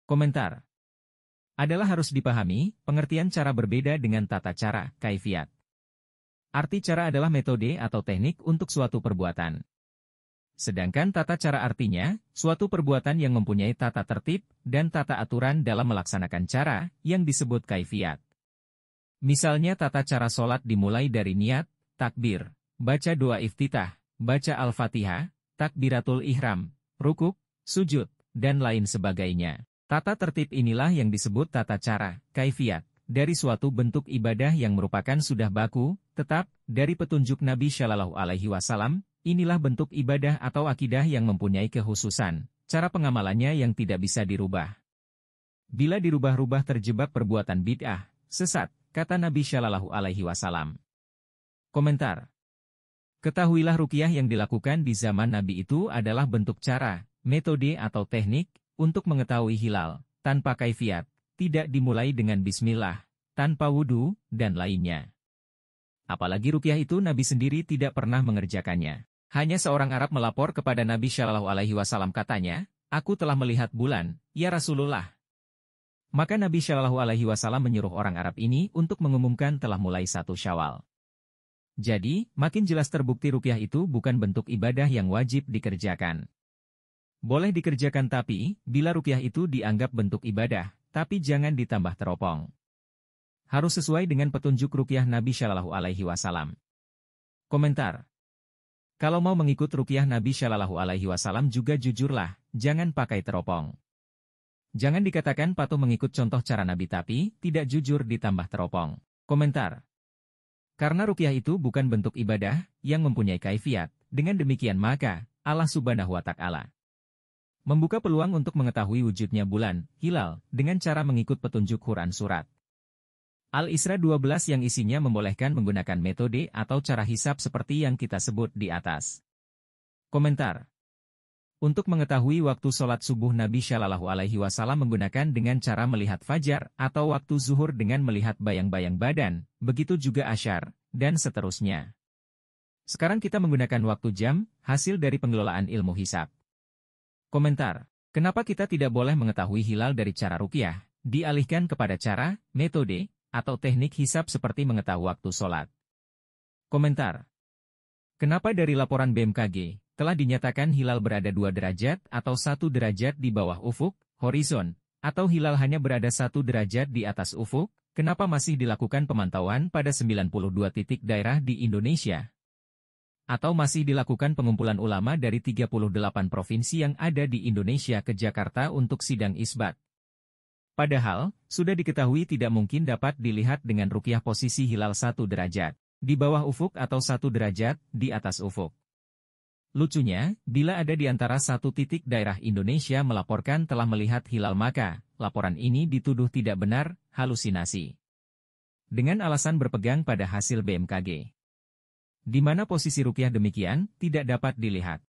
Komentar. Adalah harus dipahami, pengertian cara berbeda dengan tata cara, kaifiat. Arti cara adalah metode atau teknik untuk suatu perbuatan. Sedangkan tata cara artinya, suatu perbuatan yang mempunyai tata tertib dan tata aturan dalam melaksanakan cara yang disebut kaifiat. Misalnya tata cara sholat dimulai dari niat, takbir, baca doa iftitah, baca al-fatihah, takbiratul ihram, rukuk, sujud, dan lain sebagainya. Tata tertib inilah yang disebut tata cara, kaifiat, dari suatu bentuk ibadah yang merupakan sudah baku, tetap, dari petunjuk Nabi Shallallahu Alaihi Wasallam. Inilah bentuk ibadah atau akidah yang mempunyai kekhususan, cara pengamalannya yang tidak bisa dirubah. Bila dirubah-rubah terjebak perbuatan bid'ah, sesat, kata Nabi Shallallahu Alaihi Wasallam. Komentar. Ketahuilah ruqyah yang dilakukan di zaman Nabi itu adalah bentuk cara, metode atau teknik, untuk mengetahui hilal, tanpa kaifiat, tidak dimulai dengan bismillah, tanpa wudu, dan lainnya. Apalagi ruqyah itu Nabi sendiri tidak pernah mengerjakannya. Hanya seorang Arab melapor kepada Nabi Shallallahu Alaihi Wasallam katanya, aku telah melihat bulan, ya Rasulullah. Maka Nabi Shallallahu Alaihi Wasallam menyuruh orang Arab ini untuk mengumumkan telah mulai 1 Syawal. Jadi, makin jelas terbukti ruqyah itu bukan bentuk ibadah yang wajib dikerjakan. Boleh dikerjakan tapi, bila ruqyah itu dianggap bentuk ibadah, tapi jangan ditambah teropong. Harus sesuai dengan petunjuk ruqyah Nabi Shallallahu Alaihi Wasallam. Komentar. Kalau mau mengikut ruqyah Nabi Shallallahu Alaihi Wasallam juga jujurlah, jangan pakai teropong. Jangan dikatakan patuh mengikut contoh cara Nabi tapi tidak jujur ditambah teropong. Komentar. Karena ruqyah itu bukan bentuk ibadah yang mempunyai kaifiat, dengan demikian maka Allah Subhanahu wa Ta'ala membuka peluang untuk mengetahui wujudnya bulan, hilal, dengan cara mengikut petunjuk Quran surat Al-Isra 12 yang isinya membolehkan menggunakan metode atau cara hisab seperti yang kita sebut di atas. Komentar. Untuk mengetahui waktu sholat subuh Nabi Shallallahu Alaihi Wasallam menggunakan dengan cara melihat fajar atau waktu zuhur dengan melihat bayang-bayang badan, begitu juga asyar, dan seterusnya. Sekarang kita menggunakan waktu jam, hasil dari pengelolaan ilmu hisab. Komentar. Kenapa kita tidak boleh mengetahui hilal dari cara ruqyah, dialihkan kepada cara, metode, atau teknik hisab seperti mengetahui waktu sholat? Komentar. Kenapa dari laporan BMKG, telah dinyatakan hilal berada 2 derajat atau 1 derajat di bawah ufuk, horizon, atau hilal hanya berada 1 derajat di atas ufuk, kenapa masih dilakukan pemantauan pada 92 titik daerah di Indonesia? Atau masih dilakukan pengumpulan ulama dari 38 provinsi yang ada di Indonesia ke Jakarta untuk sidang isbat? Padahal, sudah diketahui tidak mungkin dapat dilihat dengan ruqyah posisi hilal 1 derajat di bawah ufuk atau 1 derajat di atas ufuk. Lucunya, bila ada di antara 1 titik daerah Indonesia melaporkan telah melihat hilal maka, laporan ini dituduh tidak benar, halusinasi. Dengan alasan berpegang pada hasil BMKG. Di mana posisi ruqyah demikian, tidak dapat dilihat.